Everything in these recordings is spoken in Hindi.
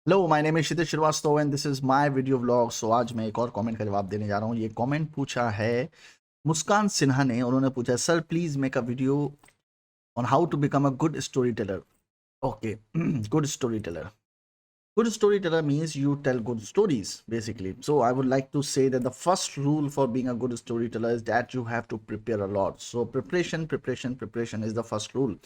Hello, my name is Kshitij Srivastava and this is my video vlog. So आज मैं एक और कमेंट का जवाब देने जा रहा हूँ। ये कमेंट पूछा है मुस्कान सिन्हा ने। उन्होंने पूछा, sir please make a video on how to become a good storyteller. Okay, good storyteller. Good storyteller means you tell good stories, basically. So I would like to say that the first rule for being a good storyteller is that you have to prepare a lot. So preparation is the first rule.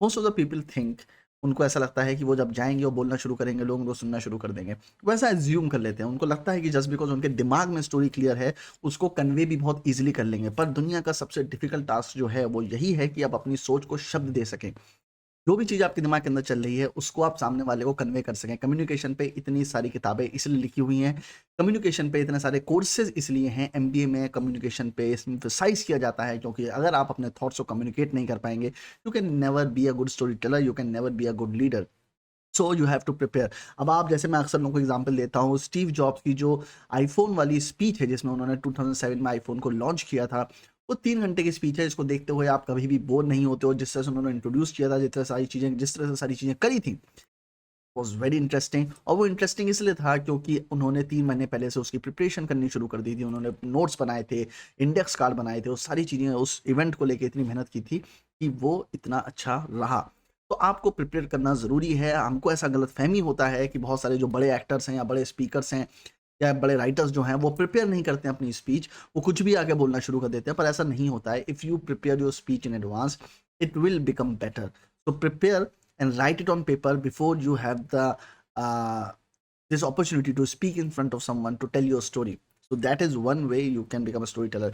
Most of the people think, उनको ऐसा लगता है कि वो जब जाएंगे और बोलना शुरू करेंगे लोग उनको सुनना शुरू कर देंगे। वैसा एज्यूम कर लेते हैं। उनको लगता है कि जस्ट बिकॉज उनके दिमाग में स्टोरी क्लियर है उसको कन्वे भी बहुत इजीली कर लेंगे। पर दुनिया का सबसे डिफिकल्ट टास्क जो है वो यही है कि आप अपनी सोच को शब्द दे सकें। जो भी चीज़ आपके दिमाग के अंदर चल रही है उसको आप सामने वाले को कन्वे कर सकें। कम्युनिकेशन पे इतनी सारी किताबें इसलिए लिखी हुई हैं, कम्युनिकेशन पे इतने सारे कोर्सेज इसलिए हैं, एमबीए में कम्युनिकेशन पे एम्फसाइज किया जाता है, क्योंकि अगर आप अपने थॉट्स को कम्युनिकेट नहीं कर पाएंगे you can never be a good storyteller, you can never be a good leader. So you have to prepare. अब आप जैसे मैं अक्सर लोगों को एग्जांपल देता हूँ, स्टीव जॉब्स की जो आईफोन वाली स्पीच है जिसमें उन्होंने 2007 में आईफोन को लॉन्च किया था, वो 3 घंटे की स्पीच है। इसको देखते हुए आप कभी भी बोर नहीं होते हो। जिस तरह से उन्होंने इंट्रोड्यूस किया था, जिस तरह से सारी चीज़ें करी थी, वॉज वेरी इंटरेस्टिंग। और वो इंटरेस्टिंग इसलिए था क्योंकि उन्होंने 3 महीने पहले से उसकी प्रिपरेशन करनी शुरू कर दी थी। उन्होंने नोट्स बनाए थे, इंडेक्स कार्ड बनाए थे, वो सारी चीज़ें उस इवेंट को लेकर इतनी मेहनत की थी कि वो इतना अच्छा रहा। तो आपको प्रिपेयर करना ज़रूरी है। हमको ऐसा गलत फहमी होता है कि बहुत सारे जो बड़े एक्टर्स हैं या बड़े स्पीकर्स हैं या बड़े राइटर्स जो हैं वो प्रिपेयर नहीं करते हैं अपनी स्पीच, वो कुछ भी आके बोलना शुरू कर देते हैं। पर ऐसा नहीं होता है। If you prepare your speech in advance it will become better. So prepare and write it on paper before you have the uh, this opportunity to speak in front of someone to tell your story. So that is one way you can become a storyteller.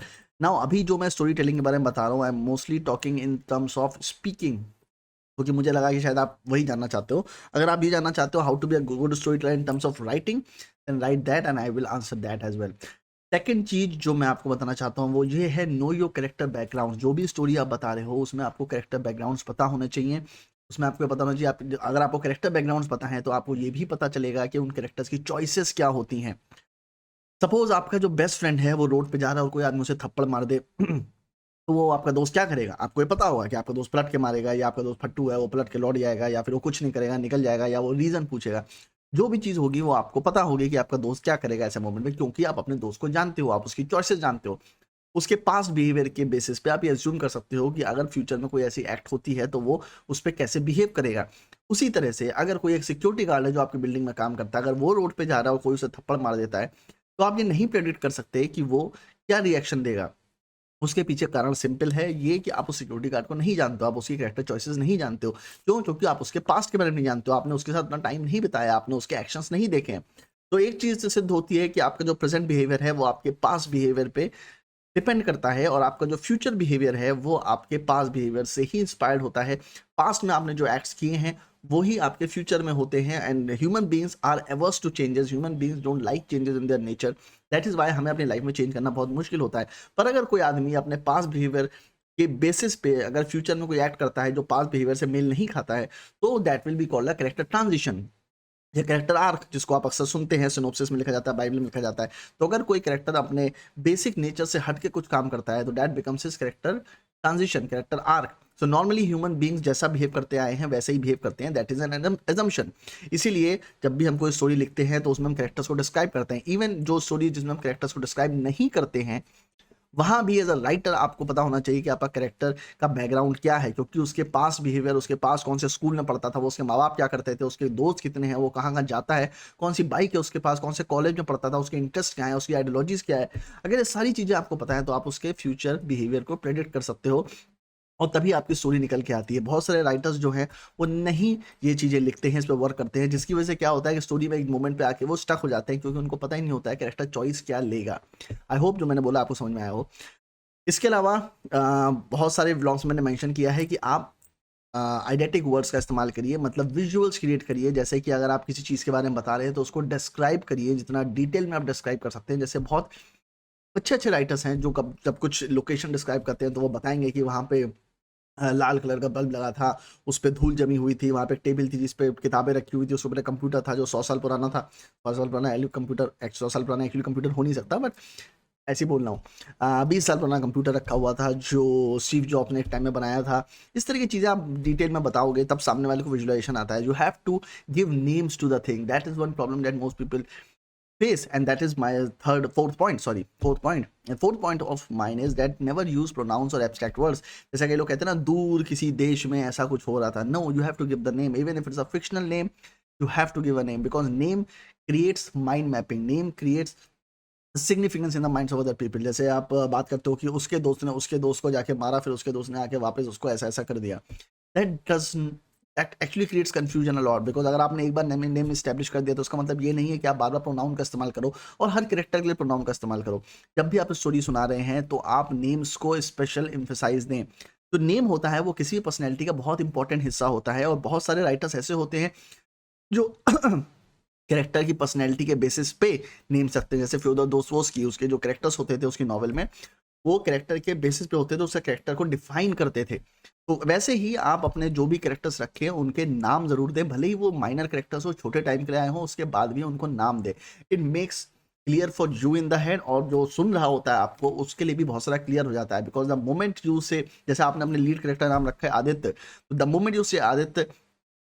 Now अभी जो मैं स्टोरी टेलिंग के बारे में बता रहा हूँ, I am mostly talking in terms of speaking, क्योंकि मुझे लगा कि शायद आप वही जानना चाहते हो। अगर आप ये जानना चाहते हो how to be a good storyteller in terms of writing, then write that and I will answer that as well. Second चीज जो मैं आपको बताना चाहता हूँ वो ये है, नो योर कैरेक्टर बैकग्राउंड। जो भी स्टोरी आप बता रहे हो उसमें आपको कैरेक्टर बैकग्राउंड्स पता होने चाहिए। उसमें आपको पता होना चाहिए, आप अगर आपको कैरेक्टर बैकग्राउंड्स पता है तो आपको ये भी पता चलेगा कि उन कैरेक्टर्स की चॉइसेस क्या होती हैं। सपोज आपका जो बेस्ट फ्रेंड है वो रोड पे जा रहा है और कोई आदमी उसे थप्पड़ मार दे तो वो आपका दोस्त क्या करेगा? आपको ये पता होगा कि आपका दोस्त पलट के मारेगा, या आपका दोस्त फट्टू है वो पलट के लौट जाएगा, या फिर वो कुछ नहीं करेगा निकल जाएगा, या वो रीजन पूछेगा। जो भी चीज होगी वो आपको पता होगी कि आपका दोस्त क्या करेगा ऐसे मोमेंट में, क्योंकि आप अपने दोस्त को जानते हो, आप उसकी चॉइसेस जानते हो। उसके पास्ट बिहेवियर के बेसिस पे आप ये अज्यूम कर सकते हो कि अगर फ्यूचर में कोई ऐसी एक्ट होती है तो वो उस पर कैसे बिहेव करेगा। उसी तरह से अगर कोई एक सिक्योरिटी गार्ड है जो आपकी बिल्डिंग में काम करता है, अगर वो रोड पे जा रहा है और कोई उसे थप्पड़ मार देता है, तो आप ये नहीं प्रेडिक्ट कर सकते कि वो क्या रिएक्शन देगा। उसके पीछे कारण सिंपल है ये कि आप उस सिक्योरिटी गार्ड को नहीं जानते हो, आप उसकी कैरेक्टर चॉइसेस नहीं जानते हो। क्यों? क्योंकि आप उसके पास्ट के बारे में नहीं जानते हो, आपने उसके साथ अपना टाइम नहीं बिताया, आपने उसके एक्शंस नहीं देखे हैं। तो एक चीज सिद्ध होती है कि आपका जो प्रेजेंट बिहेवियर है वो आपके पास्ट बिहेवियर पे डिपेंड करता है, और आपका जो फ्यूचर बिहेवियर है वो आपके पास्ट बिहेवियर से ही इंस्पायर्ड होता है। पास्ट में आपने जो एक्ट्स किए हैं वो ही आपके फ्यूचर में होते हैं। And human beings are averse to changes, human beings don't like changes in their nature. That is why हमें अपनी लाइफ में चेंज करना बहुत मुश्किल होता है। पर अगर कोई आदमी अपने पास्ट बिहेवियर के बेसिस पे अगर फ्यूचर में कोई एक्ट करता है जो पास्ट बिहेवियर से मेल नहीं खाता है, तो that will be called a character transition या कैरेक्टर आर्क, जिसको आप अक्सर सुनते हैं, सिनॉप्सिस में लिखा जाता है, बाइबल में लिखा जाता है। तो अगर कोई कैरेक्टर अपने बेसिक नेचर से हट के कुछ काम करता है तो that becomes his character transition, character arc. So normally human beings जैसा बिहेव करते आए हैं वैसे ही बिहेव करते हैं, दैट इज एन एजम्पशन। इसीलिए जब भी हम कोई स्टोरी लिखते हैं तो उसमें हम कैरेक्टर्स को डिस्क्राइब करते हैं। इवन जो स्टोरी जिसमें हम कैरेक्टर्स को डिस्क्राइब नहीं करते हैं वहां भी एज अ राइटर आपको पता होना चाहिए कि आपका कैरेक्टर का बैकग्राउंड क्या है, क्योंकि उसके पास बिहेवियर, उसके पास कौन से स्कूल में पढ़ता था, वो उसके माँ बाप क्या करते थे, उसके दोस्त कितने हैं, वो कहाँ कहाँ जाता है, कौन सी बाइक है उसके पास, कौन से कॉलेज में पढ़ता था, उसके इंटरेस्ट क्या है, उसकी आइडियोलॉजीज क्या है। अगर ये सारी चीजें आपको पता है तो आप उसके फ्यूचर बिहेवियर को प्रेडिक्ट कर सकते हो, और तभी आपकी स्टोरी निकल के आती है। बहुत सारे राइटर्स जो हैं वो नहीं ये चीज़ें लिखते हैं, इस पर वर्क करते हैं, जिसकी वजह से क्या होता है कि स्टोरी में एक मोमेंट पे आके वो स्टक हो जाते हैं, क्योंकि उनको पता ही नहीं होता है कैरेक्टर चॉइस क्या लेगा। आई होप जो मैंने बोला आपको समझ में आया हो। इसके अलावा बहुत सारे व्लॉग्स मैंने मेंशन किया है कि आप आइडेंटिक वर्ड्स का इस्तेमाल करिए, मतलब विजुअल्स क्रिएट करिए। जैसे कि अगर आप किसी चीज़ के बारे में बता रहे हैं तो उसको डिस्क्राइब करिए, जितना डिटेल में आप डिस्क्राइब कर सकते हैं। जैसे बहुत अच्छे अच्छे राइटर्स हैं जो कब जब कुछ लोकेशन डिस्क्राइब करते हैं तो वो बताएंगे कि वहाँ पे लाल कलर का बल्ब लगा था, उस पे धूल जमी हुई थी, वहाँ पे एक टेबल थी जिस पे किताबें रखी हुई थी, उसके ऊपर एक कंप्यूटर था जो 100 साल पुराना था। 100 साल पुराना कंप्यूटर, 100 साल पुराना एक्चुअली कंप्यूटर हो नहीं सकता, बट ऐसे ही बोल रहा हूँ। 20 साल पुराना कंप्यूटर रखा हुआ था जो स्टीव जॉब्स ने एक टाइम में बनाया था। इस तरह की चीज़ें आप डिटेल में बताओगे तब सामने वाले को विजुअलाइजेशन आता है। You have to give names to the thing, that is one problem that most people face, and that is my fourth point. And fourth point of mine is that never use pronouns or abstract words. जैसा कि लोग कहते हैं ना, दूर किसी देश में ऐसा कुछ हो रहा था. No, you have to give the name, even if it's a fictional name. You have to give a name because name creates mind mapping. Name creates significance in the minds of other people. जैसे आप बात करते हो कि उसके दोस्त ने उसके दोस्त को जाके मारा, फिर उसके दोस्त ने आके वापस उसको ऐसा ऐसा कर दिया. That actually creates confusion a lot, because अगर आपने एक बार नेम इस्टेब्लिश कर दिया तो उसका मतलब ये नहीं है कि आप बार बार प्रोनाउन का इस्तेमाल करो और हर कैरेक्टर के लिए प्रोनाउन का इस्तेमाल करो. जब भी आप स्टोरी सुना रहे हैं तो आप नेम्स को स्पेशल एम्फेसाइज दें. तो नेम होता है वो किसी भी पर्सनैलिटी का बहुत इंपॉर्टेंट हिस्सा होता है, और बहुत सारे राइटर्स ऐसे होते हैं जो कैरेक्टर की पर्सनैलिटी के बेसिस पे नेम सकते हैं. जैसे फ्योदोर दोस्तोवस्की, उसके जो कैरेक्टर्स होते थे उसकी नॉवेल में, वो कैरेक्टर के बेसिस पे होते थे, उसके कैरेक्टर को डिफाइन करते थे. तो वैसे ही आप अपने जो भी कैरेक्टर्स रखे हैं उनके नाम जरूर दें, भले ही वो माइनर कैरेक्टर्स हो, छोटे टाइम के लिए आए हों, उसके बाद भी उनको नाम दें. It makes clear for you in the head, और जो सुन रहा होता है आपको उसके लिए भी बहुत सारा क्लियर हो जाता है. बिकॉज द मोमेंट यू से, जैसे आपने अपने लीड कैरेक्टर नाम रखा है आदित्य, तो द मोमेंट यू से आदित्य,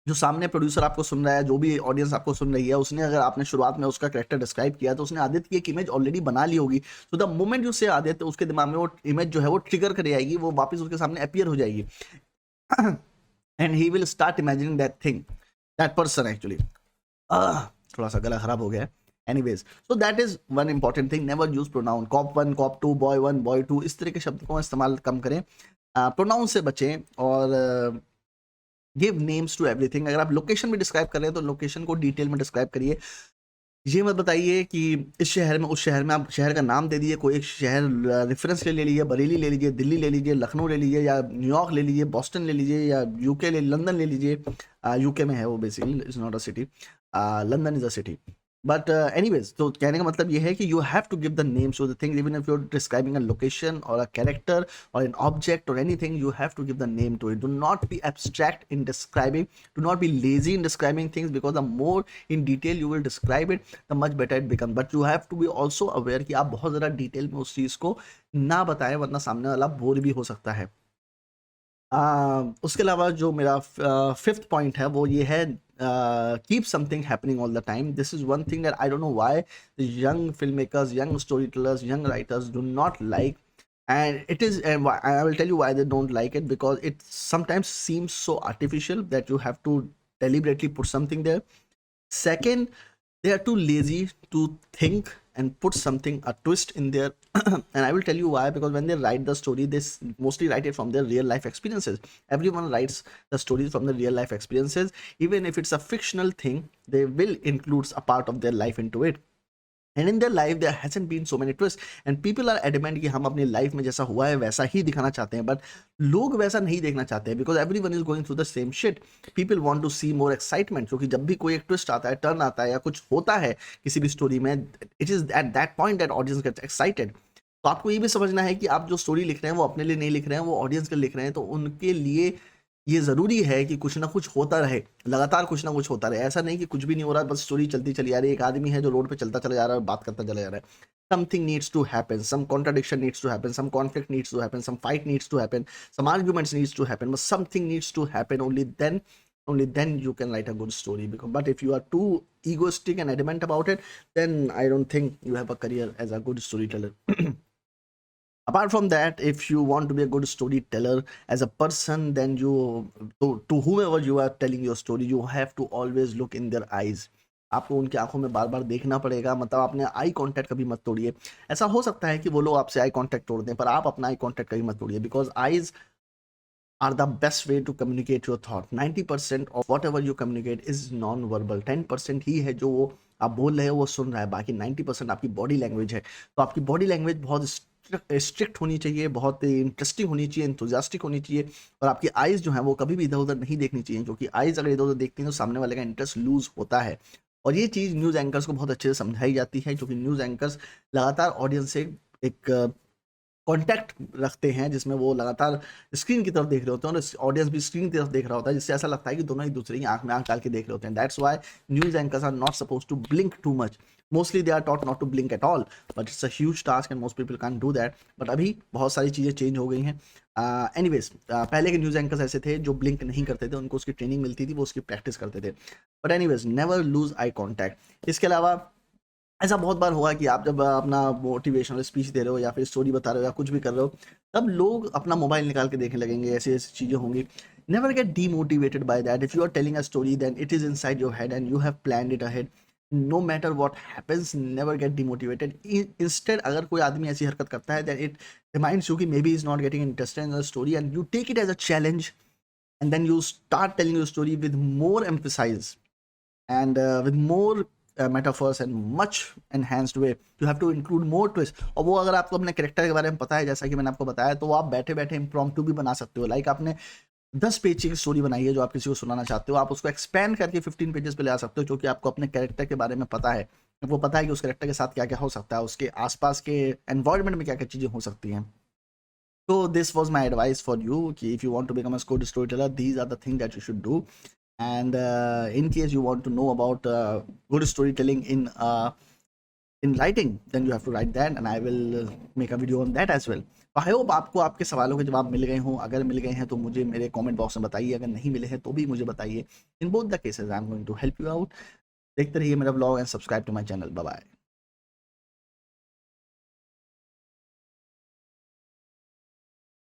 जो सामने प्रोड्यूसर आपको सुन रहा है, जो भी ऑडियंस आपको सुन रही है, उसने अगर आपने शुरुआत में उसका कैरेक्टर डिस्क्राइब किया तो उसने आदित्य की एक इमेज ऑलरेडी बना ली होगी. तो द मोमेंट यू से आदित्य, उसके दिमाग में वो इमेज जो है वो ट्रिगर कर जाएगी, वो वापस उसके सामने अपीयर हो जाएगी. And he will start imagining that thing, that person actually. थोड़ा सा गला खराब हो गया है. Anyways, so that is one important thing. Never use pronoun. Cop 1, cop 2, boy 1, boy 2, इस तरह के शब्द को इस्तेमाल कम करें. प्रोनाउन से बचें और गिव नेम्स टू एवरीथिंग. अगर आप लोकेशन भी डिस्क्राइब कर रहे हैं तो लोकेशन को डिटेल में डिस्क्राइब करिए. ये मत बताइए कि इस शहर में, उस शहर में. आप शहर का नाम दे दीजिए, कोई एक शहर रेफरेंस ले लीजिए. बरेली ले लीजिए, दिल्ली ले लीजिए, लखनऊ ले लीजिए, या न्यूयॉर्क ले लीजिए, बॉस्टन ले लीजिए, या यूके लंदन ले लीजिए. यूके में है वो, basically it's not a city. London is a city. But anyways, तो कहने का मतलब ये है कि you have to give the names to the things, even if you are describing a location और a character or an object or anything, you have to give the name to it. Do not be abstract in describing, do not be lazy in describing things, because the more in detail you will describe it, the much better it becomes. But you have to be also aware कि आप बहुत ज़्यादा डिटेल में उस चीज़ को ना बताएं, वरना सामने वाला बोर भी हो सकता है. उसके अलावा जो मेरा फिफ्थ पॉइंट है वो ये है, keep something happening all the time. This is one thing that I don't know why the young film makers, young storytellers, young writers do not like. And it is, and I will tell you why they don't like it, because it sometimes seems so artificial that you have to deliberately put something there. Second, they are too lazy to think and put something, a twist in there. And I will tell you why, because when they write the story, they mostly write it from their real life experiences. Everyone writes the stories from their real life experiences. Even if it's a fictional thing, they will include a part of their life into it. And in their life there hasn't been so many twist, and people are adamant कि हम अपनी लाइफ में जैसा हुआ है वैसा ही दिखाना चाहते हैं. बट लोग वैसा नहीं देखना चाहते हैं, because everyone is going through the same shit. People want to see more excitement, क्योंकि जब भी कोई एक ट्विस्ट आता है, टर्न आता है, या कुछ होता है किसी भी स्टोरी में, it is at that point that audience gets excited. तो आपको ये भी समझना है कि आप जो स्टोरी लिख रहे हैं वो अपने लिए नहीं लिख रहे हैं, वो ऑडियंस के लिए लिख रहे हैं. तो उनके लिए ये ज़रूरी है कि कुछ ना कुछ होता रहे, लगातार कुछ ना कुछ होता रहे. ऐसा नहीं कि कुछ भी नहीं हो रहा, बस स्टोरी चलती चली आ रही है. एक आदमी है जो रोड पे चलता चला जा रहा है और बात करता चला जा रहा है. Something needs to happen, some contradiction needs to happen, some conflict needs to happen, some fight needs to happen, some arguments needs to happen, but something needs to happen. Only then you can write a good story. But if you are too egoistic and adamant about it, then I don't think you have a career as a good storyteller. Apart from that, if you want to be a good storyteller as a person, then to whomever you are telling your story, you have to always look in their eyes. आपको उनकी आंखों में बार बार देखना पड़ेगा. मतलब आपने आई कांटेक्ट कभी मत तोड़िए. ऐसा हो सकता है कि वो लोग आपसे आई कांटेक्ट तोड़ दें, पर आप अपना आई कांटेक्ट कभी मत तोड़िए, because eyes are the best way to communicate your thought. 90% of whatever you communicate is non-verbal. 10% ही है जो वो आप बोल रहे हो वो सुन रहा है, बाकी 90% आपकी बॉडी लैंग्वेज है. तो आपकी बॉडी लैंग्वेज बहुत स्ट्रिक्ट होनी चाहिए, बहुत इंटरेस्टिंग होनी चाहिए, इंथुजियास्टिक होनी चाहिए. और आपकी आइज़ जो है वो कभी भी इधर उधर नहीं देखनी चाहिए, क्योंकि आइज़ अगर इधर उधर देखती हैं तो सामने वाले का इंटरेस्ट लूज होता है. और ये चीज़ न्यूज़ एंकर्स को बहुत अच्छे से समझाई जाती है, क्योंकि न्यूज़ एंकर्स लगातार ऑडियंस से एक कॉन्टैक्ट रखते हैं, जिसमें वो लगातार स्क्रीन की तरफ देख रहे होते हैं और ऑडियंस भी स्क्रीन की तरफ देख रहा होता है, जिससे ऐसा लगता है कि दोनों एक दूसरे की आंख में आंख डाल के देख रहे होते हैं. That's why news anchors are not suppose to blink too much. Mostly they are taught not to blink at all, but it's a huge task and most people can do that. But अभी बहुत सारी चीज़ें चेंज हो गई हैं. एनीवेज, पहले के न्यूज़ एंकर्स ऐसे थे जो ब्लिंक नहीं करते थे, उनको उसकी ट्रेनिंग मिलती थी, वो उसकी प्रैक्टिस करते थे. But anyways, never lose eye contact. इसके अलावा ऐसा बहुत बार हुआ कि आप जब अपना मोटिवेशनल स्पीच दे रहे हो या फिर स्टोरी बता रहे हो या कुछ भी कर रहे हो, तब लोग अपना मोबाइल निकाल के देखने लगेंगे, ऐसी ऐसी चीज़ें होंगी. Never get demotivated by that. If you are telling a story then it is inside your head and you have planned it ahead. No matter what happens, never get demotivated. Instead अगर कोई आदमी ऐसी हरकत करता है, देन इट रिमाइंड्स यू कि maybe is not getting interested in the story and you take it as a challenge, and then you start telling your story with more emphasis and with more metaphors and much enhanced way. You have to include more twist. और वो अगर आपको अपने कैरेक्टर के बारे में पता है, जैसा कि मैंने आपको बताया, तो आप बैठे बैठे इम्प्रॉम्प्टू भी बना सकते हो. लाइक आपने 10 पेज की स्टोरी बनाई है जो आप किसी को सुनाना चाहते हो, आप उसको एक्सपेंड करके 15 पेजेस पे ले आ सकते हो, क्योंकि आपको अपने कैरेक्टर के बारे में पता है. वो पता है कि उस कैरेक्टर के साथ क्या क्या हो सकता है, उसके आसपास के एनवायरनमेंट में क्या क्या चीज़ें हो सकती हैं. So this was my advice for you कि if you want to become a good storyteller, these are the things that you should do. And in case you want to know about good storytelling in writing, then you have to write that, and I will make a video on that as well. I hope आपको आपके सवालों के जवाब मिल गए हों. अगर मिल गए हैं तो मुझे मेरे कमेंट बॉक्स में बताइए. अगर नहीं मिले हैं तो भी मुझे बताइए. In both the cases, I am going to help you out. देखते रहिए मेरा blog and subscribe to my channel. Bye bye.